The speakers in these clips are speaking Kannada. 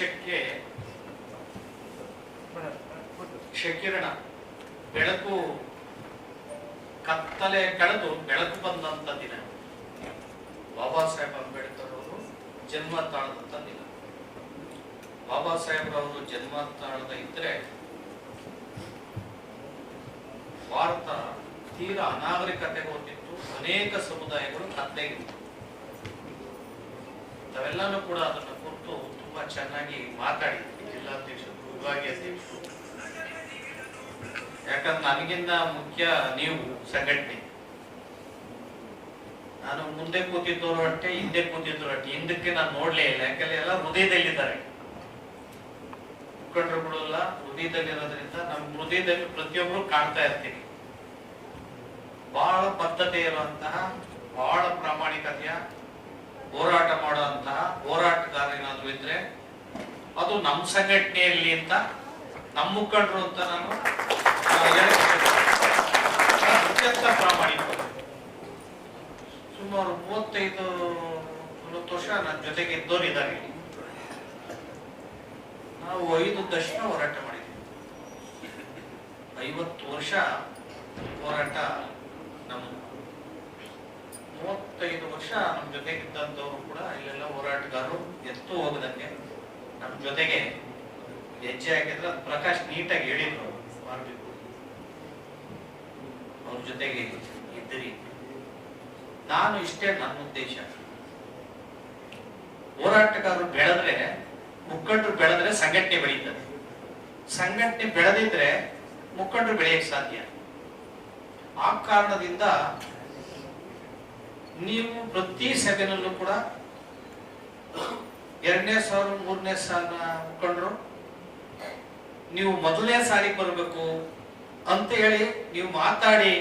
ದೇಶಕ್ಕೆ ಕ್ಷಕಿರಣ, ಬೆಳಕು ಕತ್ತಲೆ ಕಳೆದು ಬೆಳಕು ಬಂದಂತ ದಿನ. ಬಾಬಾ ಸಾಹೇಬ್ ಅಂಬೇಡ್ಕರ್ ಅವರು ಜನ್ಮ ತಾಳದಂತ ದಿನ. ಬಾಬಾ ಸಾಹೇಬ್ರವರು ಜನ್ಮ ತಾಳದ ಇದ್ರೆ ಭಾರತ ತೀರಾ ಅನಾಗರಿಕತೆಗೆ ಹೋಗಿತ್ತು. ಅನೇಕ ಸಮುದಾಯಗಳು ಕತ್ತೆಗಿತ್ತು. ನಾವೆಲ್ಲಾನು ಕೂಡ ಅದನ್ನು ಕುರಿತು ತುಂಬಾ ಚೆನ್ನಾಗಿ ಮಾತಾಡಿದ್ವಿ, ಜಿಲ್ಲಾಧ್ಯಕ್ಷರು, ವಿಭಾಗೀಯ ಅಧ್ಯಕ್ಷರು. ಯಾಕಂದ್ರೆ ನನಗಿಂತ ಮುಖ್ಯ ನೀವು ಸಂಘಟನೆ. ನಾನು ಮುಂದೆ ಕೂತಿದ್ದವರು ಅಷ್ಟೇ, ಹಿಂದೆ ಕೂತಿದ್ರು ಅಷ್ಟೇ. ಹಿಂದಕ್ಕೆ ನಾನು ನೋಡ್ಲೇ ಇಲ್ಲ, ಯಾಕಂದ್ರೆ ಎಲ್ಲ ಹೃದಯದಲ್ಲಿದ್ದಾರೆ. ಮುಖಂಡರುಗಳೆಲ್ಲ ಹೃದಯದಲ್ಲಿರೋದ್ರಿಂದ ನಮ್ಮ ಹೃದಯದಲ್ಲಿ ಪ್ರತಿಯೊಬ್ಬರು ಕಾಣ್ತಾ ಇರ್ತೀವಿ. ಬಹಳ ಬದ್ಧತೆ ಇರುವಂತಹ, ಬಹಳ ಪ್ರಾಮಾಣಿಕತೆಯ ಹೋರಾಟ ಮಾಡುವಂತಹ ಹೋರಾಟಗಾರ ಏನಾದ್ರು ಇದ್ರೆ ಅದು ನಮ್ಮ ಸಂಘಟನೆಯಲ್ಲಿ ಅಂತ, ನಮ್ಮ ಮುಖಂಡರು ಅಂತ ನಾನು ಅತ್ಯಂತ ಪ್ರಾಮಾಣಿಕ. ಸುಮಾರು 35-40 ವರ್ಷ ನನ್ನ ಜೊತೆಗೆ ಇದ್ದವರು ಇದ್ದಾರೆ. ನಾವು 5 ದಶಕ ಹೋರಾಟ ಮಾಡಿದ್ದೀವಿ. 50 ವರ್ಷ ಹೋರಾಟ ನಮ್ಮ 35 ವರ್ಷ ನಮ್ಮ ಜೊತೆಗಿದ್ದಂಥವ್ರು ಕೂಡ ಇಲ್ಲೆಲ್ಲ ಹೋರಾಟಗಾರರು ಎತ್ತು ಹೋಗದಂಗೆ ನಮ್ಮ ಜೊತೆಗೆ ಹೆಜ್ಜೆ ಹಾಕಿದ್ರೆ ಪ್ರಕಾಶ್ ನೀಟಾಗಿ ಹೇಳಿದ್ರು, ಮಾಡಬೇಕು ಅವ್ರ ಜೊತೆಗೆ ಇದ್ದೀರಿ. ನಾನು ಇಷ್ಟೇ ನನ್ನ ಉದ್ದೇಶ. ಹೋರಾಟಗಾರರು ಬೆಳೆದ್ರೆ, ಮುಖಂಡರು ಬೆಳೆದ್ರೆ ಸಂಘಟನೆ ಬೆಳೀತದೆ. ಸಂಘಟನೆ ಬೆಳೆದಿದ್ರೆ ಮುಖಂಡರು ಬೆಳೆಯಕ್ಕೆ ಸಾಧ್ಯ. ಆ ಕಾರಣದಿಂದ ನೀವು ಪ್ರತಿ ಸಭೆನಲ್ಲೂ ಕೂಡ 2ನೇ ಸಾಲ 3ನೇ ಸಾಲ ಮುಖಂಡರು ನೀವು ಮೊದಲನೇ ಸಾಲಿಗೆ ಬರಬೇಕು ಅಂತ ಹೇಳಿ ನೀವು ಮಾತಾಡಿ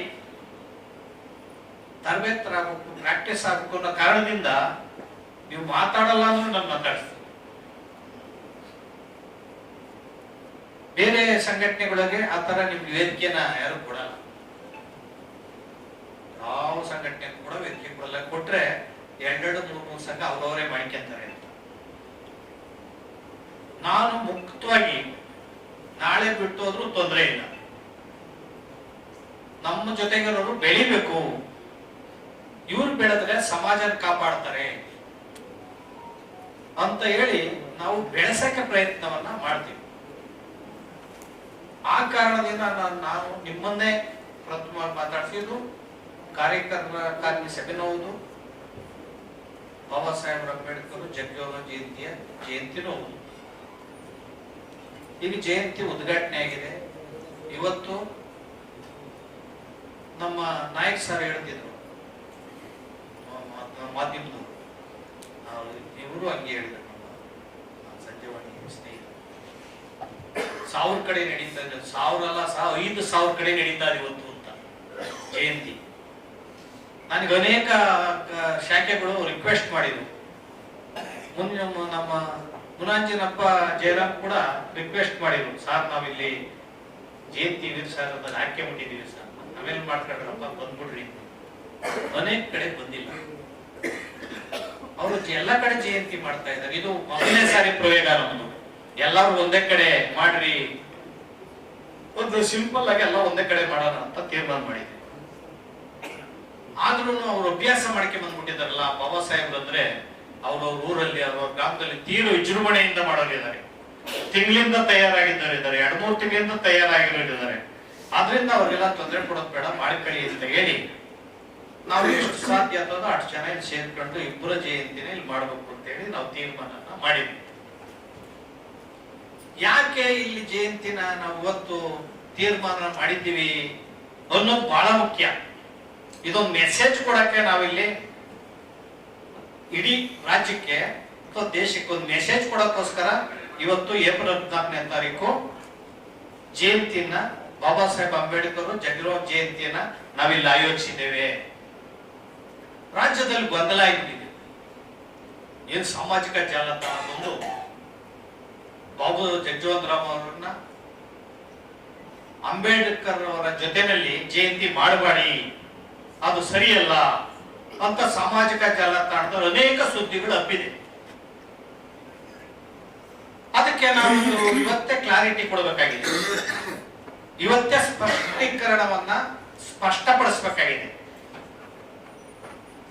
ತರಬೇತರಾಗಬೇಕು, ಪ್ರಾಕ್ಟೀಸ್ ಆಗಬೇಕು ಅನ್ನೋ ಕಾರಣದಿಂದ ನೀವು ಮಾತಾಡಲ್ಲ ಅಂದ್ರೆ ನಾನು ಮಾತಾಡ್ತೀನಿ. ಬೇರೆ ಸಂಘಟನೆಗಳಿಗೆ ಆ ತರ ನಿಮ್ಗೆ ವೇದಿಕೆನ ಯಾರು ಕೊಡಲ್ಲ. ಯಾವ ಸಂಘಟನೆ ಕೂಡ ವೇದಿಕೆ ಕೊಡಲ್ಲ. ಕೊಟ್ರೆ 2-3 ಸಂಘ ಅವ್ರವರೇ ಮಾಡ್ಕೊಂತಾರೆ. ನಾನು ಮುಕ್ತವಾಗಿ ನಾಳೆ ಬಿಟ್ಟು ಹೋದ್ರೂ ತೊಂದರೆ ಇಲ್ಲ. ನಮ್ಮ ಜೊತೆಗಿರೋರು ಬೆಳಿಬೇಕು. ಇವ್ರು ಬೆಳೆದ್ರೆ ಸಮಾಜನ ಕಾಪಾಡ್ತಾರೆ ಅಂತ ಹೇಳಿ ನಾವು ಬೆಳೆಸಕ್ಕೆ ಪ್ರಯತ್ನವನ್ನ ಮಾಡ್ತೀವಿ. ಆ ಕಾರಣದಿಂದ ನಾನು ನಿಮ್ಮನ್ನೇ ಪ್ರಥಮ ಮಾತಾಡ್ತಿದ್ದು, ಕಾರ್ಯಕಾರಿಣಿ ಸಭೆನೂ ಬಾಬಾ ಸಾಹೇಬ್ ಅಂಬೇಡ್ಕರ್ ಜಗ್ಜೀವನ ಜಯಂತಿನೂ ಈಗ ಜಯಂತಿ ಉದ್ಘಾಟನೆ ಆಗಿದೆ. ಇವತ್ತು ನಮ್ಮ ನಾಯಕ್ ಸರ್ ಹೇಳ್ತಿದ್ರು, ಮಾಧ್ಯಮದವರು, ಇವರು ಹಂಗೆ ಹೇಳಿದ್ರು, ಸಂಜೀವನಿ ಸ್ನೇಹಿತರು 1000 ಕಡೆ ನಡೀತಾ ಇದೆ. 1000 ಅಲ್ಲ, 5000 ಕಡೆ ನಡೀತಾ ಇದೆ ಇವತ್ತು ಅಂತ ಜಯಂತಿ. ನನಗೆ ಅನೇಕ ಶಾಖೆಗಳು ರಿಕ್ವೆಸ್ಟ್ ಮಾಡಿದ್ರು. ಮುಂದೆ ನಮ್ಮ ಮುನಾಂಜಿನಪ್ಪ ಜಯರಾಮ್ ಕೂಡ ರಿಕ್ವೆಸ್ಟ್ ಮಾಡಿದ್ರು, ಸರ್ ನಾವಿಲ್ಲಿ ಜಯಂತಿ ಸರ್ ಅದನ್ನ ಹಾಕಿ ಮುಟ್ಟಿದೀವಿ ಸರ್, ನಾವೇನ್ ಮಾಡ್ಕೊಂಡ್ರಪ್ಪ ಬಂದ್ಬಿಡ್ರಿ. ಅನೇಕ ಕಡೆ ಬಂದಿಲ್ಲ. ಅವರು ಎಲ್ಲ ಕಡೆ ಜಯಂತಿ ಮಾಡ್ತಾ ಇದ್ದಾರೆ. ಇದು ಮೊದಲನೇ ಸಾರಿ ಪ್ರಯೋಗ ನಮ್ದು. ಎಲ್ಲರೂ ಒಂದೇ ಕಡೆ ಮಾಡ್ರಿ, ಒಂದು ಸಿಂಪಲ್ ಆಗಿ ಎಲ್ಲ ಒಂದೇ ಕಡೆ ಮಾಡೋಣ ಅಂತ ತೀರ್ಮಾನ ಮಾಡಿದ್ವಿ. ಆದ್ರೂ ಅವ್ರು ಅಭ್ಯಾಸ ಮಾಡ್ಕೊಂಡ್ ಬಂದ್ಬಿಟ್ಟಿದಾರಲ್ಲ ಬಾಬಾ ಸಾಹೇಬ್ರು ಅಂದ್ರೆ, ಅವ್ರವ್ರ ಊರಲ್ಲಿ ಅವ್ರ ಗ್ರಾಮದಲ್ಲಿ ತೀವ್ರ ವಿಜೃಂಭಣೆಯಿಂದ ಮಾಡೋರಿದ್ದಾರೆ. ತಿಂಗಳಿಂದ ತಯಾರಾಗಿದ್ದಾರೆ, 2-3 ತಿಂಗಳಿಂದ ತಯಾರಾಗಿರೋರಿದ್ದಾರೆ. ಆದ್ರಿಂದ ಅವ್ರಿಗೆಲ್ಲ ತೊಂದರೆ ಕೊಡೋದು ಬೇಡ, ಮಾಡ್ಕೊಳ್ಳಿ ಅಂತ ಹೇಳಿ ನಾವು ಎಷ್ಟು ಸಾಧ್ಯ ಆಗ್ತದೋ ಅಷ್ಟು ಜನ ಇಲ್ಲಿ ಸೇರ್ಕೊಂಡು ಇಬ್ಬರ ಜಯಂತಿನ ಇಲ್ಲಿ ಮಾಡ್ಬೇಕು ಅಂತ ಹೇಳಿ ನಾವು ತೀರ್ಮಾನ ಮಾಡಿದ್ವಿ. ಯಾಕೆ ಇಲ್ಲಿ ಜಯಂತಿನ ನಾವು ಇವತ್ತು ತೀರ್ಮಾನ ಮಾಡಿದ್ದೀವಿ ಅನ್ನೋದು ಬಹಳ ಮುಖ್ಯ. ಇದೊಂದು ಮೆಸೇಜ್ ಕೊಡಕ್ಕೆ ನಾವಿಲ್ಲಿ ಇಡೀ ರಾಜ್ಯಕ್ಕೆ ಅಥವಾ ದೇಶಕ್ಕೆ ಒಂದು ಮೆಸೇಜ್ ಕೊಡಕ್ಕೋಸ್ಕರ ಇವತ್ತು ಏಪ್ರಿಲ್ 14ನೇ ತಾರೀಕು ಜಯಂತಿಯನ್ನ, ಬಾಬಾ ಸಾಹೇಬ್ ಅಂಬೇಡ್ಕರ್ ಜಗ್ಜೀವನ ಜಯಂತಿಯನ್ನ ನಾವಿಲ್ಲಿ ಆಯೋಜಿಸಿದ್ದೇವೆ. ರಾಜ್ಯದಲ್ಲಿ ಗೊಂದಲ ಆಗಿಬಿಟ್ಟಿದೆ. ಏನು ಸಾಮಾಜಿಕ ಜಾಲತಾಣ ಬಂದು ಬಾಬು ಜಗಜೀವನ್ ರಾಮ್ ಅವರನ್ನ ಅಂಬೇಡ್ಕರ್ ಅವರ ಜೊತೆನಲ್ಲಿ ಜಯಂತಿ ಮಾಡಬೇಡಿ, ಅದು ಸರಿಯಲ್ಲ ಅಂತ ಸಾಮಾಜಿಕ ಜಾಲತಾಣದಲ್ಲಿ ಅನೇಕ ಸುದ್ದಿಗಳು ಹಬ್ಬಿದೆ. ಅದಕ್ಕೆ ನಾವು ಇವತ್ತೇ ಕ್ಲಾರಿಟಿ ಕೊಡಬೇಕಾಗಿದೆ, ಇವತ್ತೇ ಸ್ಪಷ್ಟೀಕರಣವನ್ನ ಸ್ಪಷ್ಟಪಡಿಸಬೇಕಾಗಿದೆ.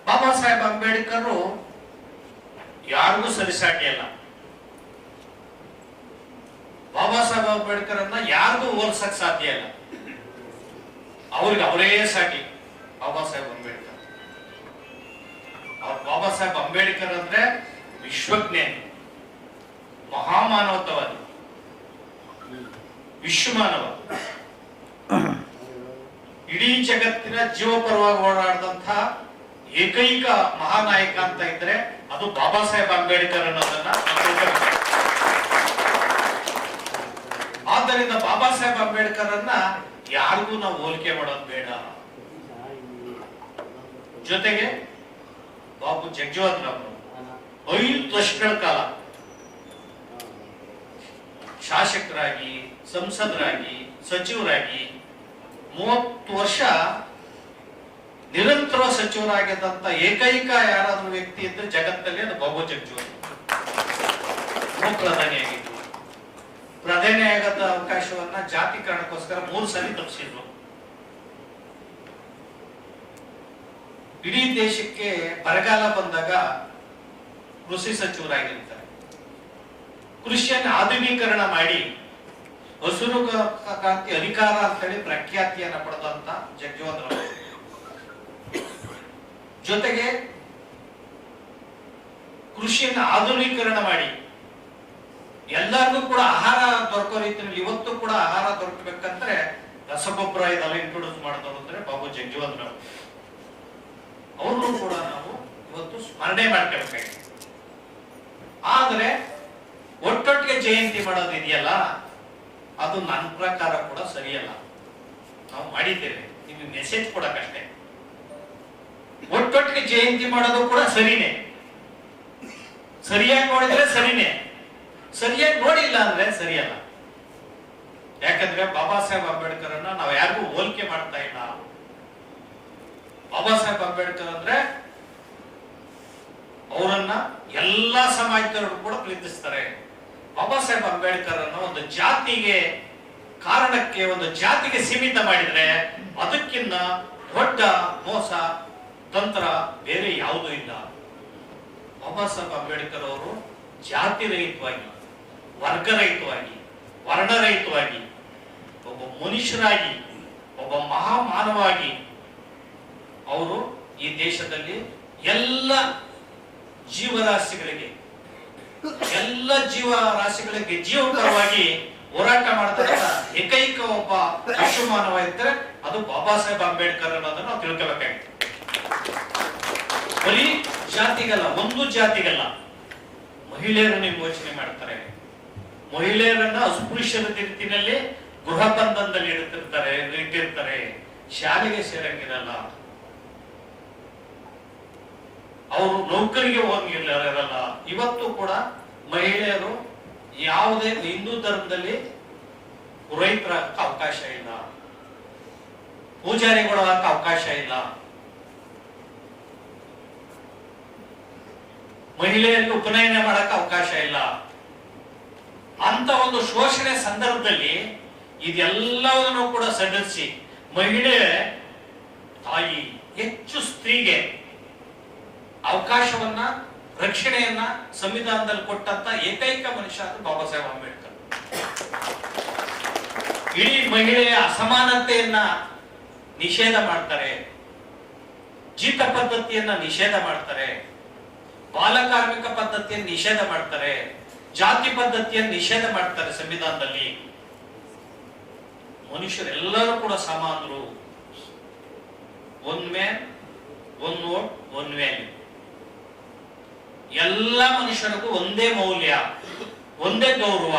ಬಾಬಾ ಸಾಹೇಬ್ ಅಂಬೇಡ್ಕರ್ ಯಾರಿಗೂ ಸರಿಸಾಟಿ ಅಲ್ಲ. ಬಾಬಾ ಸಾಹೇಬ್ ಅಂಬೇಡ್ಕರ್ ಅನ್ನ ಯಾರಿಗೂ ಹೋಲಿಸಕ್ ಸಾಧ್ಯ ಇಲ್ಲ. ಅವ್ರಿಗೆ ಅವರೇ ಸಾಟಿ ಬಾಬಾ ಸಾಹೇಬ್ ಅಂಬೇಡ್ಕರ್. ಬಾಬಾ ಸಾಹೇಬ್ ಅಂಬೇಡ್ಕರ್ ಅಂದ್ರೆ ವಿಶ್ವಜ್ಞಾನಿ, ಮಹಾಮಾನವತವಾದಿ, ವಿಶ್ವಮಾನವ. ಇಡೀ ಜಗತ್ತಿನ ಜೀವ ಪರವಾಗಿ ಓಡಾಡಿದಂತಹ ಏಕೈಕ ಮಹಾನಾಯಕ ಅಂತ ಇದ್ರೆ ಅದು ಬಾಬಾ ಸಾಹೇಬ್ ಅಂಬೇಡ್ಕರ್ ಅನ್ನೋದನ್ನ. ಆದ್ದರಿಂದ ಬಾಬಾ ಸಾಹೇಬ್ ಅಂಬೇಡ್ಕರ್ ಅನ್ನ ಯಾರಿಗೂ ನಾವು ಹೋಲಿಕೆ ಮಾಡೋದು ಬೇಡ. ಜೊತೆಗೆ ಬಾಬು ಜಗಜೀವನ್ ರಾಮ್ 5 ವರ್ಷಗಳ ಕಾಲ ಶಾಸಕರಾಗಿ, ಸಂಸದರಾಗಿ, ಸಚಿವರಾಗಿ 30 ವರ್ಷ ನಿರಂತರ ಸಚಿವರಾಗಿದ್ದಂತ ಏಕೈಕ ಯಾರಾದ್ರೂ ವ್ಯಕ್ತಿ ಇದ್ರೆ ಜಗತ್ತಲ್ಲಿ ಅದು ಬಾಬು ಜಗಜೀವನ್. ಪ್ರಧಾನಿಯಾಗಿದ್ರು. ಪ್ರಧಾನಿ ಆಗದ ಅವಕಾಶವನ್ನ ಜಾತಿಕರಣಕ್ಕೋಸ್ಕರ 3 ಸಲ ತಪ್ಪಿಸಿದ್ರು. ಇಡೀ ದೇಶಕ್ಕೆ ಬರಗಾಲ ಬಂದಾಗ ಕೃಷಿ ಸಚಿವರಾಗಿರ್ತಾರೆ. ಕೃಷಿಯನ್ನು ಆಧುನೀಕರಣ ಮಾಡಿ ಹಸಿರು ಕ್ರಾಂತಿ ಅಧಿಕಾರ ಅಂತ ಹೇಳಿ ಪ್ರಖ್ಯಾತಿಯನ್ನ ಪಡೆದಂತ ಜಗಜೀವನ್ ರಾಮ್. ಜೊತೆಗೆ ಕೃಷಿಯನ್ನು ಆಧುನೀಕರಣ ಮಾಡಿ ಎಲ್ಲರಿಗೂ ಕೂಡ ಆಹಾರ ದೊರಕೋ ರೀತಿಯಲ್ಲಿ ಇವತ್ತು ಕೂಡ ಆಹಾರ ದೊರಕಬೇಕಂದ್ರೆ ರಸಗೊಬ್ಬರ ಇದೆಲ್ಲ ಇಂಟ್ರೊಡ್ಯೂಸ್ ಮಾಡಿದವರು ಅಂದ್ರೆ ಬಾಬು ಜಗಜೀವನ್ ರಾಮ್. ಅವ್ರನ್ನು ಕೂಡ ನಾವು ಇವತ್ತು ಸ್ಮರಣೆ ಮಾಡ್ಕೋಬೇಕಾಗಿದೆ. ಆದ್ರೆ ಒಟ್ಟೊಟ್ಟಿಗೆ ಜಯಂತಿ ಮಾಡೋದು ಇದೆಯಲ್ಲ, ಅದು ನನ್ನ ಪ್ರಕಾರ ಕೂಡ ಸರಿಯಲ್ಲ. ನಾವು ಮಾಡಿದ್ದೇವೆ, ನಿಮಗೆ ಮೆಸೇಜ್ ಕೊಡಕ್ಕಷ್ಟೇ. ಒಟ್ಟೊಟ್ಟಿಗೆ ಜಯಂತಿ ಮಾಡೋದು ಕೂಡ ಸರಿನೇ, ಸರಿಯಾಗಿ ನೋಡಿದ್ರೆ ಸರಿನೇ, ಸರಿಯಾಗಿ ನೋಡಿಲ್ಲ ಅಂದ್ರೆ ಸರಿಯಲ್ಲ. ಯಾಕಂದ್ರೆ ಬಾಬಾ ಸಾಹೇಬ್ ಅಂಬೇಡ್ಕರ್ ಅನ್ನ ನಾವು ಯಾರಿಗೂ ಹೋಲಿಕೆ ಮಾಡ್ತಾ ಇಲ್ಲ. ಬಾಬಾ ಸಾಹೇಬ್ ಅಂಬೇಡ್ಕರ್ ಅಂದ್ರೆ ಅವರನ್ನ ಎಲ್ಲಾ ಸಮಾಜದವರು ಕೂಡ ಪ್ರೀತಿಸ್ತಾರೆ. ಬಾಬಾ ಸಾಹೇಬ್ ಅಂಬೇಡ್ಕರ್ ಅನ್ನು ಒಂದು ಜಾತಿಗೆ ಕಾರಣಕ್ಕೆ, ಒಂದು ಜಾತಿಗೆ ಸೀಮಿತ ಮಾಡಿದ್ರೆ ಅದಕ್ಕಿಂತ ದೊಡ್ಡ ಮೋಸ ತಂತ್ರ ಬೇರೆ ಯಾವುದೂ ಇಲ್ಲ. ಬಾಬಾ ಸಾಹೇಬ್ ಅಂಬೇಡ್ಕರ್ ಅವರು ಜಾತಿ ರಹಿತವಾಗಿ, ವರ್ಗರಹಿತವಾಗಿ, ವರ್ಣರಹಿತವಾಗಿ, ಒಬ್ಬ ಮನುಷ್ಯರಾಗಿ, ಒಬ್ಬ ಮಹಾಮಾನವಾಗಿ ಅವರು ಈ ದೇಶದಲ್ಲಿ ಎಲ್ಲ ಜೀವರಾಶಿಗಳಿಗೆ ಜೀವಪರವಾಗಿ ಹೋರಾಟ ಮಾಡ್ತಾರೆ. ಏಕೈಕ ಒಬ್ಬ ವಿಶ್ವಮಾನವ ಇದ್ದರೆ ಅದು ಬಾಬಾ ಸಾಹೇಬ್ ಅಂಬೇಡ್ಕರ್ ಅನ್ನೋದನ್ನ ನಾವು ತಿಳ್ಕೋಬೇಕಾಗಿದೆ. ಬರೀ ಜಾತಿಗಲ್ಲ, ಒಂದು ಜಾತಿಗಲ್ಲ, ಮಹಿಳೆಯರನ್ನು ವಿಮೋಚನೆ ಮಾಡ್ತಾರೆ. ಮಹಿಳೆಯರನ್ನ ಅಸ್ಪೃಶ್ಯದ ರೀತಿಯಲ್ಲಿ ಗೃಹ ಬಂಧನದಲ್ಲಿ ಇಟ್ಟಿರ್ತಾರೆ. ಶಾಲೆಗೆ ಸೇರಂಗಿರಲ್ಲ, ಅವರು ನೌಕರಿಗೆ ಹೋಗಿರಲ್ಲ. ಇವತ್ತು ಕೂಡ ಮಹಿಳೆಯರು ಯಾವುದೇ ಹಿಂದೂ ಧರ್ಮದಲ್ಲಿ ಪುರೋಹಿತರ ಅವಕಾಶ ಇಲ್ಲ, ಪೂಜಾರಿಗಳ ಅವಕಾಶ ಇಲ್ಲ, ಮಹಿಳೆಯರಿಗೆ ಉಪನಯನ ಮಾಡಕ್ಕೆ ಅವಕಾಶ ಇಲ್ಲ. ಅಂತ ಒಂದು ಶೋಷಣೆ ಸಂದರ್ಭದಲ್ಲಿ ಇದೆಲ್ಲವನ್ನು ಕೂಡ ಸಡಿಲಿಸಿ ಮಹಿಳೆ ತಾಯಿ ಹೆಚ್ಚು ಸ್ತ್ರೀಗೆ ಅವಕಾಶವನ್ನ, ರಕ್ಷಣೆಯನ್ನ ಸಂವಿಧಾನದಲ್ಲಿ ಕೊಟ್ಟಂತ ಏಕೈಕ ಮನುಷ್ಯ ಅದು ಬಾಬಾ ಸಾಹೇಬ್ ಅಂಬೇಡ್ಕರ್. ಇಡೀ ಮಹಿಳೆಯ ಅಸಮಾನತೆಯನ್ನ ನಿಷೇಧ ಮಾಡ್ತಾರೆ, ಜೀತ ಪದ್ಧತಿಯನ್ನ ನಿಷೇಧ ಮಾಡ್ತಾರೆ, ಬಾಲಕಾರ್ಮಿಕ ಪದ್ಧತಿಯನ್ನು ನಿಷೇಧ ಮಾಡ್ತಾರೆ, ಜಾತಿ ಪದ್ಧತಿಯನ್ನು ನಿಷೇಧ ಮಾಡ್ತಾರೆ. ಸಂವಿಧಾನದಲ್ಲಿ ಮನುಷ್ಯರೆಲ್ಲರೂ ಕೂಡ ಸಮಾನರು. One man one vote one value. ಎಲ್ಲ ಮನುಷ್ಯರಿಗೂ ಒಂದೇ ಮೌಲ್ಯ, ಒಂದೇ ಗೌರವ.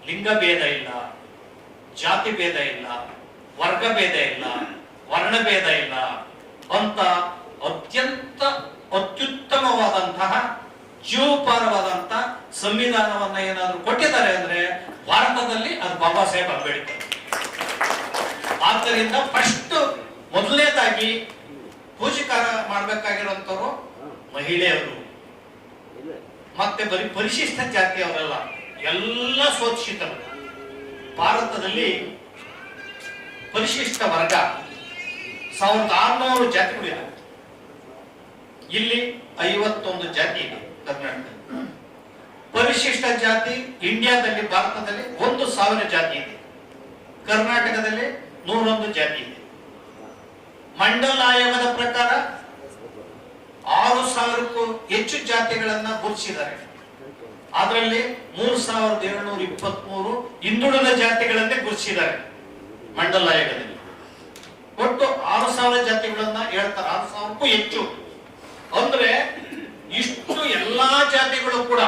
ಲಿಂಗ ಭೇದ ಇಲ್ಲ, ಜಾತಿ ಭೇದ ಇಲ್ಲ, ವರ್ಗ ಭೇದ ಇಲ್ಲ, ವರ್ಣ ಭೇದ ಇಲ್ಲ ಅಂತ ಅತ್ಯಂತ ಅತ್ಯುತ್ತಮವಾದಂತಹ ಜೀವೋಪಾರವಾದಂತ ಸಂವಿಧಾನವನ್ನ ಏನಾದ್ರು ಕೊಟ್ಟಿದ್ದಾರೆ ಅಂದ್ರೆ ಭಾರತದಲ್ಲಿ ಅದು ಬಾಬಾ ಸಾಹೇಬ್ ಅಂಬೇಡ್ಕರ್. ಆದ್ದರಿಂದ ಫಸ್ಟ್ ಮೊದಲನೇದಾಗಿ ಪೂಜೆಕಾರ ಮಾಡ್ಬೇಕಾಗಿರುವಂತವ್ರು ಮಹಿಳೆಯರು. ಮತ್ತೆ ಬರೀ ಪರಿಶಿಷ್ಟ ಜಾತಿಯವರಲ್ಲ, ಎಲ್ಲ ಶೋಷಿತರು. ಭಾರತದಲ್ಲಿ ಪರಿಶಿಷ್ಟ ವರ್ಗ 1600 ಜಾತಿಗಳಿವೆ. ಇಲ್ಲಿ 51 ಜಾತಿ ಇದೆ ಕರ್ನಾಟಕದಲ್ಲಿ. ಪರಿಶಿಷ್ಟ ಜಾತಿ ಇಂಡಿಯಾದಲ್ಲಿ, ಭಾರತದಲ್ಲಿ 1000 ಜಾತಿ ಇದೆ. ಕರ್ನಾಟಕದಲ್ಲಿ 101 ಜಾತಿ ಇದೆ. ಮಂಡಲ್ ಆಯೋಗದ ಪ್ರಕಾರ 6000ಕ್ಕೂ ಹೆಚ್ಚು ಜಾತಿಗಳನ್ನ ಗುರುತಿಸಿದ್ದಾರೆ. ಅದರಲ್ಲಿ 3723 ಹಿಂದುಳಿದ ಜಾತಿಗಳನ್ನೇ ಗುರುತಿಸಿದ್ದಾರೆ ಮಂಡಲ್ ಆಯೋಗದಲ್ಲಿ. ಒಟ್ಟು 6000 ಜಾತಿಗಳನ್ನ ಹೇಳ್ತಾರೆ, 6000ಕ್ಕೂ ಹೆಚ್ಚು. ಅಂದ್ರೆ ಇಷ್ಟು ಎಲ್ಲಾ ಜಾತಿಗಳು ಕೂಡ,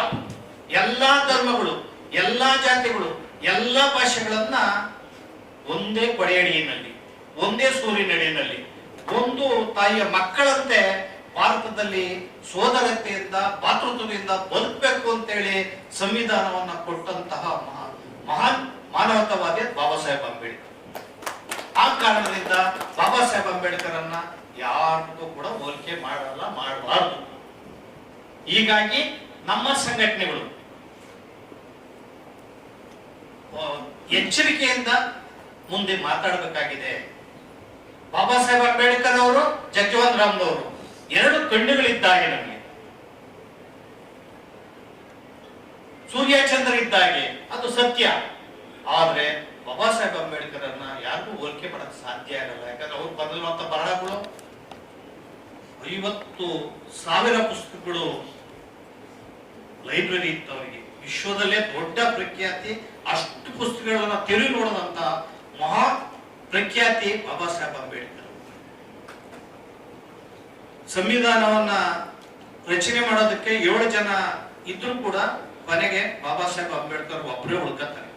ಎಲ್ಲಾ ಧರ್ಮಗಳು, ಎಲ್ಲಾ ಜಾತಿಗಳು, ಎಲ್ಲಾ ಭಾಷೆಗಳನ್ನ ಒಂದೇ ಕೊಡೆಯಡಿಯಲ್ಲಿ, ಒಂದೇ ಸೂರ್ಯನಡಿಯಲ್ಲಿ, ಒಂದು ತಾಯಿಯ ಮಕ್ಕಳಂತೆ ಭಾರತದಲ್ಲಿ ಸೋದರತೆಯಿಂದ, ಭಾತೃತ್ವದಿಂದ ಬದುಕಬೇಕು ಅಂತೇಳಿ ಸಂವಿಧಾನವನ್ನ ಕೊಟ್ಟಂತಹ ಮಹಾನ್ ಮಾನವತಾವಾದಿ ಬಾಬಾ ಸಾಹೇಬ್ ಅಂಬೇಡ್ಕರ್. ಆ ಕಾರಣದಿಂದ ಬಾಬಾ ಸಾಹೇಬ್ ಅಂಬೇಡ್ಕರ್ ಅನ್ನ ಯಾರಿಗೂ ಕೂಡ ಹೋಲಿಕೆ ಮಾಡಲ್ಲ, ಮಾಡಬಾರದು. ಹೀಗಾಗಿ ನಮ್ಮ ಸಂಘಟನೆಗಳು ಎಚ್ಚರಿಕೆಯಿಂದ ಮುಂದೆ ಮಾತಾಡಬೇಕಾಗಿದೆ. ಬಾಬಾ ಸಾಹೇಬ್ ಅಂಬೇಡ್ಕರ್ ಅವರು, ಜಗಜೀವನ್ ರಾಮ್ ಅವರು 2 ಕಣ್ಣುಗಳಿದ್ದಾಗೆ ನಮಗೆ, ಸೂರ್ಯಚಂದ್ರ ಇದ್ದಾಗೆ, ಅದು ಸತ್ಯ. ಆದ್ರೆ ಬಾಬಾ ಸಾಹೇಬ್ ಅಂಬೇಡ್ಕರ್ ಅನ್ನ ಯಾರಿಗೂ ಹೋಲಿಕೆ ಮಾಡಕ್ ಸಾಧ್ಯ ಆಗಲ್ಲ. ಯಾಕಂದ್ರೆ ಅವ್ರು ಬರೆದಿರುವಂತ ಬರಹಗಳು 50,000 ಪುಸ್ತಕಗಳು ಲೈಬ್ರರಿ ಇತ್ತು ಅವರಿಗೆ. ವಿಶ್ವದಲ್ಲೇ ದೊಡ್ಡ ಪ್ರಖ್ಯಾತಿ, ಅಷ್ಟು ಪುಸ್ತಕಗಳನ್ನ ತಿರುಗಿ ನೋಡಿದಂತ ಮಹಾ ಪ್ರಖ್ಯಾತಿ ಬಾಬಾ ಸಾಹೇಬ್ ಅಂಬೇಡ್ಕರ್. ಸಂವಿಧಾನವನ್ನ ರಚನೆ ಮಾಡೋದಕ್ಕೆ 7 ಜನ ಇದ್ರೂ ಕೂಡ ಕೊನೆಗೆ ಬಾಬಾ ಸಾಹೇಬ್ ಅಂಬೇಡ್ಕರ್ ಒಬ್ಬರೇ ಉಳ್ಕತ್ತಾರೆ.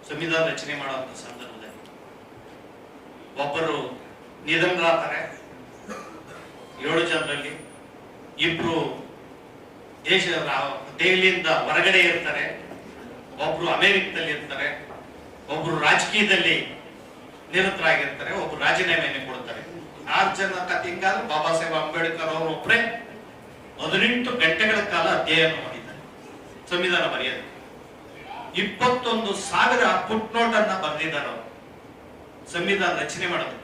ಸಂವಿಧಾನ ರಚನೆ ಮಾಡುವಂತ ಸಂದರ್ಭದಲ್ಲಿ ಒಬ್ಬರು ನಿಧನರಾಗ್ತಾರೆ. 7 ಜನರಲ್ಲಿ 2 ದೆಹಲಿಯಿಂದ ಹೊರಗಡೆ ಇರ್ತಾರೆ, ಒಬ್ರು ಅಮೆರಿಕದಲ್ಲಿ ಇರ್ತಾರೆ, ಒಬ್ರು ರಾಜಕೀಯದಲ್ಲಿ ನಿರತರಾಗಿರ್ತಾರೆ, ಒಬ್ರು ರಾಜೀನಾಮೆಯನ್ನು ಕೊಡ್ತಾರೆ. 6 ಜನ ಕಥೆ ಹಿಂಗಾದ್ರೆ ಬಾಬಾ ಸಾಹೇಬ್ ಅಂಬೇಡ್ಕರ್ ಅವರು ಒಬ್ಬರೇ 18 ಗಂಟೆಗಳ ಕಾಲ ಅಧ್ಯಯನ ಮಾಡಿದ್ದಾರೆ ಸಂವಿಧಾನ ಬರೆಯೋದು. 21,000 ಫುಟ್ ನೋಟ್ ಅನ್ನ ಬರೆದಿದ್ದಾರೆ ಅವರು ಸಂವಿಧಾನ ರಚನೆ ಮಾಡೋದು.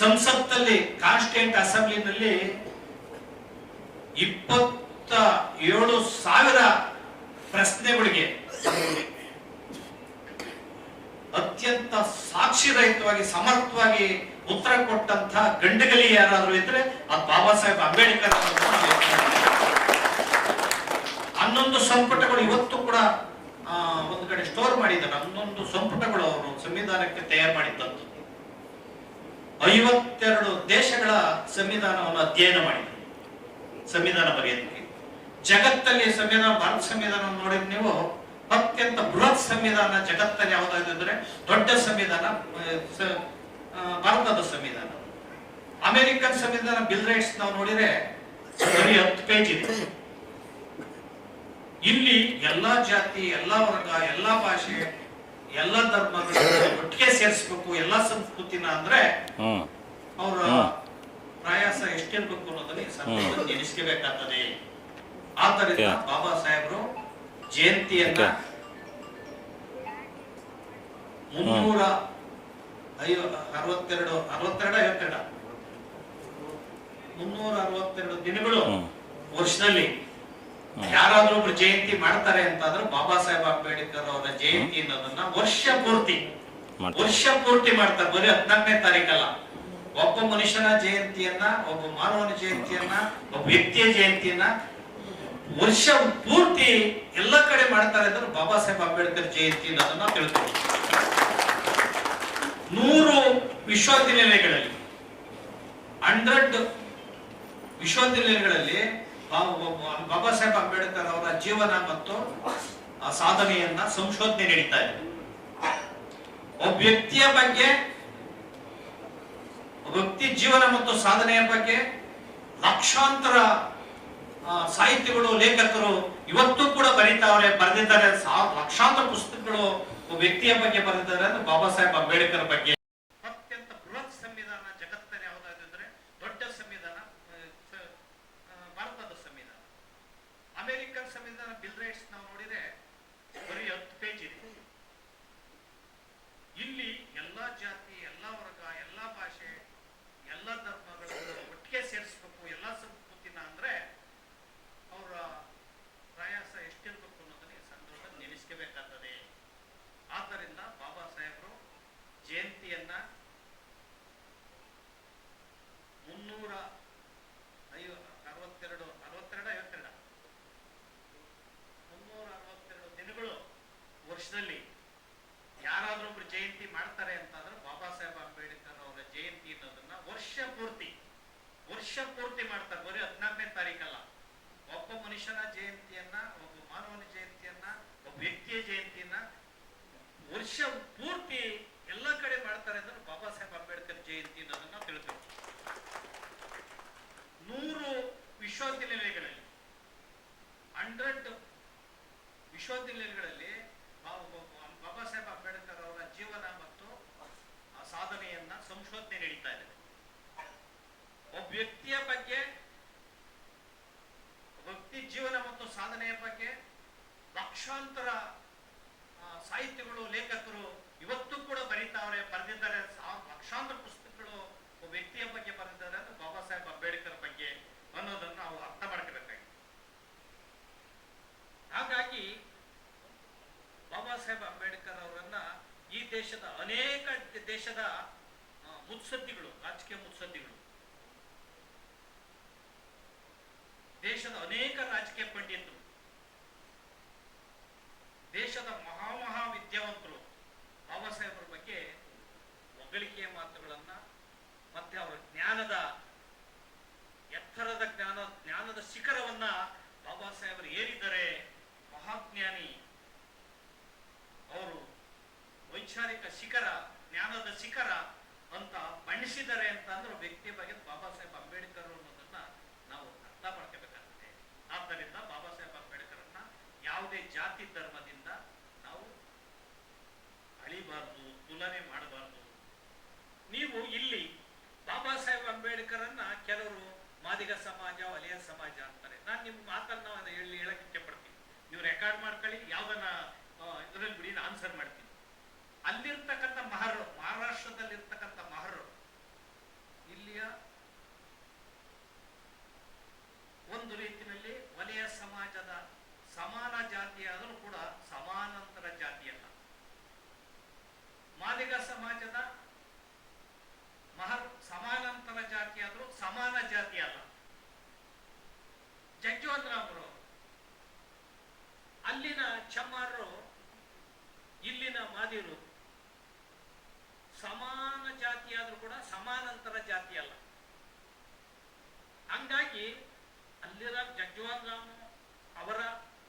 ಸಂಸತ್ತಲ್ಲಿ, ಕಾನ್ಸ್ಟಿಟ್ಯೂಂಟ್ ಅಸೆಂಬ್ಲಿನಲ್ಲಿ 27,000 ಪ್ರಶ್ನೆಗಳಿಗೆ ಅತ್ಯಂತ ಸಾಕ್ಷಿರಹಿತವಾಗಿ, ಸಮರ್ಥವಾಗಿ ಉತ್ತರ ಕೊಟ್ಟಂತಹ ಗಂಡಗಲಿ ಯಾರಾದ್ರೂ ಇದ್ರೆ ಅದು ಬಾಬಾ ಸಾಹೇಬ್ ಅಂಬೇಡ್ಕರ್. 11 ಸಂಪುಟಗಳು ಇವತ್ತು ಕೂಡ ಒಂದು ಕಡೆ ಸ್ಟೋರ್ ಮಾಡಿದ್ದಾರೆ. 11 ಸಂಪುಟಗಳು ಅವರು ಸಂವಿಧಾನಕ್ಕೆ ತಯಾರು ಮಾಡಿದ್ದಂತ. 52 ದೇಶಗಳ ಸಂವಿಧಾನವನ್ನು ಅಧ್ಯಯನ ಮಾಡಿದರು ಸಂವಿಧಾನ ಬರೆಯೋದಕ್ಕೆ. ಜಗತ್ತಲ್ಲಿ ಸಂವಿಧಾನ, ಭಾರತ ಸಂವಿಧಾನ ನೋಡಿದ್ರೆ ನೀವು ಅತ್ಯಂತ ಬೃಹತ್ ಸಂವಿಧಾನ ಜಗತ್ತಲ್ಲಿ ಯಾವುದಾದ್ರೆ ದೊಡ್ಡ ಸಂವಿಧಾನ ಭಾರತದ ಸಂವಿಧಾನ. ಅಮೆರಿಕನ್ ಸಂವಿಧಾನ ಬಿಲ್ ರೈಟ್ಸ್ ನಾವು ನೋಡಿದ್ರೆ ಬರೀ 10 ಪೇಜ್ ಇದೆ. ಇಲ್ಲಿ ಎಲ್ಲಾ ಜಾತಿ, ಎಲ್ಲಾ ವರ್ಗ, ಎಲ್ಲಾ ಭಾಷೆ, ಎಲ್ಲಾ ಧರ್ಮಗಳು ಒಟ್ಟಿಗೆ ಸೇರಿಸಬೇಕು, ಎಲ್ಲಾ ಸಂಸ್ಕೃತಿನ ಅಂದ್ರೆ ಅವರ ಪ್ರಯಾಸ ಎಷ್ಟಿರ್ಬೇಕು ಅನ್ನೋದನ್ನ ಸಂದರ್ಭದಲ್ಲಿ ನೆನೆಸ್ಕೋಬೇಕಾಗ್ತದೆ. ಆದ್ದರಿಂದ ಬಾಬಾ ಸಾಹೇಬರು ಜಯಂತಿಯನ್ನ 362 ದಿನಗಳು ವರ್ಷದಲ್ಲಿ ಯಾರಾದ್ರೂ ಒಬ್ರು ಜಯಂತಿ ಮಾಡ್ತಾರೆ ಅಂತಂದ್ರೆ ಬಾಬಾ ಸಾಹೇಬ್ ಅಂಬೇಡ್ಕರ್ ಅವರ ಜಯಂತಿ ಅನ್ನೋದನ್ನ ವರ್ಷ ಪೂರ್ತಿ ಮಾಡ್ತಾರೆ. ಬರೀ 14ನೇ ತಾರೀಕಲ್ಲ. ಒಬ್ಬ ಮನುಷ್ಯನ ಜಯಂತಿಯನ್ನ, ಒಬ್ಬ ಮಾನವನ ಜಯಂತಿಯನ್ನ, ಒಬ್ಬ ವ್ಯಕ್ತಿಯ ಜಯಂತಿಯನ್ನ ವರ್ಷ ಪೂರ್ತಿ ಎಲ್ಲ ಕಡೆ ಮಾಡ್ತಾರೆ ಅಂದ್ರೆ ಬಾಬಾ ಸಾಹೇಬ್ ಅಂಬೇಡ್ಕರ್ ಜಯಂತಿ ಅನ್ನೋದನ್ನ ತಿಳ್ಕೊಳ್ಳಿ. 100 ವಿಶ್ವವಿದ್ಯಾನಿಲಯಗಳಲ್ಲಿ 100 ವಿಶ್ವವಿದ್ಯಾನಿಲಯಗಳಲ್ಲಿ ಬಾಬಾ ಸಾಹೇಬ್ ಅಂಬೇಡ್ಕರ್ ಅವರ ಜೀವನ ಮತ್ತು ಸಾಧನೆಯನ್ನ ಸಂಶೋಧನೆ ನಡೀತಾ ಇದೆ. ಒಬ್ಬ ವ್ಯಕ್ತಿಯ ಬಗ್ಗೆ, ವ್ಯಕ್ತಿ ಜೀವನ ಮತ್ತು ಸಾಧನೆಯ ಬಗ್ಗೆ ಲಕ್ಷಾಂತರ ಸಾಹಿತ್ಯಗಳು, ಲೇಖಕರು ಇವತ್ತು ಕೂಡ ಬರೆದಿದ್ದಾರೆ. ಲಕ್ಷಾಂತರ ಪುಸ್ತಕಗಳು ವ್ಯಕ್ತಿಯ ಬಗ್ಗೆ ಬರೆದಿದ್ದಾರೆ. ಅಂದ್ರೆ ಬಾಬಾ ಸಾಹೇಬ್ ಅಂಬೇಡ್ಕರ್ ಬಗ್ಗೆ. ಅತ್ಯಂತ ಬೃಹತ್ ಸಂವಿಧಾನ ಜಗತ್ತಲ್ಲಿ ಯಾವುದಾದ್ರೆ ದೊಡ್ಡ ಸಂವಿಧಾನ ಭಾರತದ ಸಂವಿಧಾನ. ಇಲ್ಲಿ ಎಲ್ಲ ಜಾತಿ, ಎಲ್ಲ ವರ್ಗ, ಎಲ್ಲ ಭಾಷೆ, ಎಲ್ಲ ಧರ್ಮಗಳನ್ನು ಒಟ್ಟಿಗೆ ಸೇರಿಸ್ಬೇಕು, ಎಲ್ಲ ಸಂಸ್ಕೃತಿನ ಅಂದ್ರೆ ಅವರ ಪ್ರಯಾಸ ಎಷ್ಟಿರ್ಬೇಕು ಅನ್ನೋದನ್ನ ಈ ಸಂದರ್ಭದಲ್ಲಿ ನೆನೆಸ್ಕೋಬೇಕಾಗ್ತದೆ. ಆದ್ದರಿಂದ ಬಾಬಾ ಸಾಹೇಬರು ಜಯಂತಿಯನ್ನ 362 ದಿನಗಳು ವರ್ಷದಲ್ಲಿ ಯಾರಾದ್ರೂ ಒಬ್ರು ಜಯಂತಿ ಮಾಡ್ತಾರೆ ಅಂತಂದ್ರೆ ಬಾಬಾ ಸಾಹೇಬ್ ಅಂಬೇಡ್ಕರ್ ಅವರ ಜಯಂತಿ ಅನ್ನೋದನ್ನ ವರ್ಷ ಪೂರ್ತಿ ಮಾಡ್ತಾರೆ. ಬರೀ 14ನೇ ತಾರೀಕಲ್ಲ. ಒಬ್ಬ ಮನುಷ್ಯನ ಜಯಂತಿಯನ್ನ, ಒಬ್ಬ ಮಾನವನ ಜಯಂತಿಯನ್ನ, ಒಬ್ಬ ವ್ಯಕ್ತಿಯ ಜಯಂತಿಯನ್ನ ವರ್ಷ ಪೂರ್ತಿ ಎಲ್ಲ ಕಡೆ ಮಾಡ್ತಾರೆ ಅಂದ್ರೆ ಬಾಬಾ ಸಾಹೇಬ್ ಅಂಬೇಡ್ಕರ್ ಜಯಂತಿ ಅನ್ನೋದನ್ನ ತಿಳ್ಬೇಕು. 100 ವಿಶ್ವವಿದ್ಯಾನಿಲಯಗಳಲ್ಲಿ 100 ವಿಶ್ವವಿದ್ಯಾನಿಲಯಗಳಲ್ಲಿ ಬಾಬಾ ಸಾಹೇಬ್ ಅಂಬೇಡ್ಕರ್ ಅವರ ಜೀವನ ಮತ್ತು ಸಾಧನೆಯನ್ನ ಸಂಶೋಧನೆ ನಡೀತಾ ಇದೆ. ಒಬ್ಬ ವ್ಯಕ್ತಿಯ ಬಗ್ಗೆ, ವ್ಯಕ್ತಿ ಜೀವನ ಮತ್ತು ಸಾಧನೆಯ ಬಗ್ಗೆ ಲಕ್ಷಾಂತರ ಸಾಹಿತ್ಯಗಳು, ಲೇಖಕರು ಇವತ್ತು ಕೂಡ ಬರೆದಿದ್ದಾರೆ. ಲಕ್ಷಾಂತರ ಪುಸ್ತಕಗಳು ಒಬ್ಬ ವ್ಯಕ್ತಿಯ ಬಗ್ಗೆ ಬರೆದಿದ್ದಾರೆ ಅಂದ್ರೆ ಬಾಬಾ ಸಾಹೇಬ್ ಅಂಬೇಡ್ಕರ್ ಬಗ್ಗೆ ಅನ್ನೋದನ್ನು ನಾವು ಅರ್ಥ ಮಾಡ್ಕೋಬೇಕಾಗಿದೆ. ಹಾಗಾಗಿ ಬಾಬಾ ಸಾಹೇಬ್ ಅಂಬೇಡ್ಕರ್ ಅವರನ್ನ ಈ ದೇಶದ ಅನೇಕ ದೇಶದ ಮುತ್ಸದ್ದಿಗಳು, ರಾಜಕೀಯ ಮುತ್ಸದ್ದಿಗಳು, ದೇಶದ ಅನೇಕ ರಾಜಕೀಯ ಪಂಡಿತರು, ದೇಶದ ಮಹಾ ವಿದ್ಯಾವಂತರು ಬಾಬಾ ಸಾಹೇಬರ ಬಗ್ಗೆ ಹೊಗಳಿಕೆಯ ಮಾತುಗಳನ್ನ ಮತ್ತೆ ಅವರ ಜ್ಞಾನದ ಎತ್ತರದ ಜ್ಞಾನದ ಶಿಖರವನ್ನ ಬಾಬಾ ಸಾಹೇಬರು ಏರಿದ್ದಾರೆ. ಮಹಾಜ್ಞಾನಿ ಅವರು, ವೈಚಾರಿಕ ಶಿಖರ, ಜ್ಞಾನದ ಶಿಖರ ಅಂತ ಬಣ್ಣಿಸಿದ್ದಾರೆ ಅಂತ ಅಂದ್ರೆ ವ್ಯಕ್ತಿಯ ಬಗ್ಗೆ ಬಾಬಾ ಸಾಹೇಬ್ ಅಂಬೇಡ್ಕರ್ ಅನ್ನೋದನ್ನ ನಾವು ಅರ್ಥ ಮಾಡ್ಕೋಬೇಕಾಗ್ತದೆ. ಆದ್ದರಿಂದ ಬಾಬಾ ಸಾಹೇಬ್ ಅಂಬೇಡ್ಕರ್ನ ಯಾವುದೇ ಜಾತಿ ಧರ್ಮದಿಂದ ನಾವು ಅಳಿಬಾರ್ದು, ತುಲನೆ ಮಾಡಬಾರ್ದು. ನೀವು ಇಲ್ಲಿ ಬಾಬಾ ಸಾಹೇಬ್ ಅಂಬೇಡ್ಕರನ್ನ ಕೆಲವರು ಮಾದಿಗ ಸಮಾಜ, ವಲಯ ಸಮಾಜ ಅಂತಾರೆ. ನಾನು ನಿಮ್ಮ ಮಾತನ್ನ ಹೇಳಕ್ಕೆ ಇಷ್ಟಪಡ್ತೀನಿ. ನೀವು ರೆಕಾರ್ಡ್ ಮಾಡ್ಕೊಳ್ಳಿ, ಯಾವ್ದನ್ನ ಇದರಲ್ಲಿ ಬಿಡಿ, ಆನ್ಸರ್ ಮಾಡ್ತೀನಿ. ಅಲ್ಲಿರ್ತಕ್ಕಂಥ ಮಹರು, ಮಹಾರಾಷ್ಟ್ರದಲ್ಲಿರ್ತಕ್ಕಂಥ ಮಹರು ಇಲ್ಲಿಯ ಒಂದು ರೀತಿಯಲ್ಲಿ ವಲಯ ಸಮಾಜದ ಸಮಾನ ಜಾತಿ ಆದರೂ ಕೂಡ ಸಮಾನಾಂತರ ಜಾತಿಯಲ್ಲ. ಮಾದಿಗ ಸಮಾಜದ ಮಹರ್ ಸಮಾನಾಂತರ ಜಾತಿ ಆದರೂ ಸಮಾನ ಜಾತಿ ಅಲ್ಲ. ಜಗ್ಜೀವನರಾಮರು ಅಲ್ಲಿನ ಚಮ್ಮಾರರು, ಇಲ್ಲಿನ ಮಾದಿರು ಸಮಾನ ಜಾತಿ ಆದ್ರೂ ಕೂಡ ಸಮಾನಾಂತರ ಜಾತಿ ಅಲ್ಲ. ಹಂಗಾಗಿ ಅಲ್ಲಿರ ಜಗ್ಜೀವನರಾಮ ಅವರ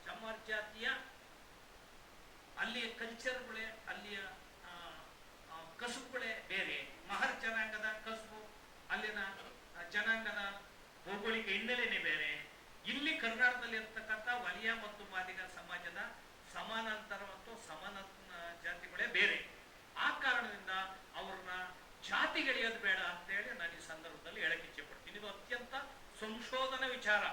ಚಮ್ಮಾರ್ ಜಾತಿಯ ಅಲ್ಲಿಯ ಕಲ್ಚರ್ಗಳೇ, ಅಲ್ಲಿಯ ಕಸುಬುಗಳೇ ಬೇರೆ. ಮಹರ್ ಜನಾಂಗದ ಕಸುಬು, ಅಲ್ಲಿನ ಜನಾಂಗದ ಭೌಗೋಳಿಕ ಹಿನ್ನೆಲೆನೇ ಬೇರೆ. ಇಲ್ಲಿ ಕರ್ನಾಟಕದಲ್ಲಿ ಇರ್ತಕ್ಕಂಥ ವಲಯ ಮತ್ತು ಮಾದಿಗ ಸಮಾಜದ ಸಮಾನಾಂತರ ಮತ್ತು ಸಮಾನ ಜಾತಿಗಳೇ ಬೇರೆ. ಆ ಕಾರಣದಿಂದ ಅವ್ರನ್ನ ಜಾತಿಗೆಳೆಯೋದು ಬೇಡ ಅಂತ ಹೇಳಿ ನಾನು ಈ ಸಂದರ್ಭದಲ್ಲಿ ಹೇಳಕ್ಕೆ ಇಚ್ಛೆ ಪಡ್ತೀನಿ. ಇದು ಅತ್ಯಂತ ಸಂಶೋಧನಾ ವಿಚಾರ.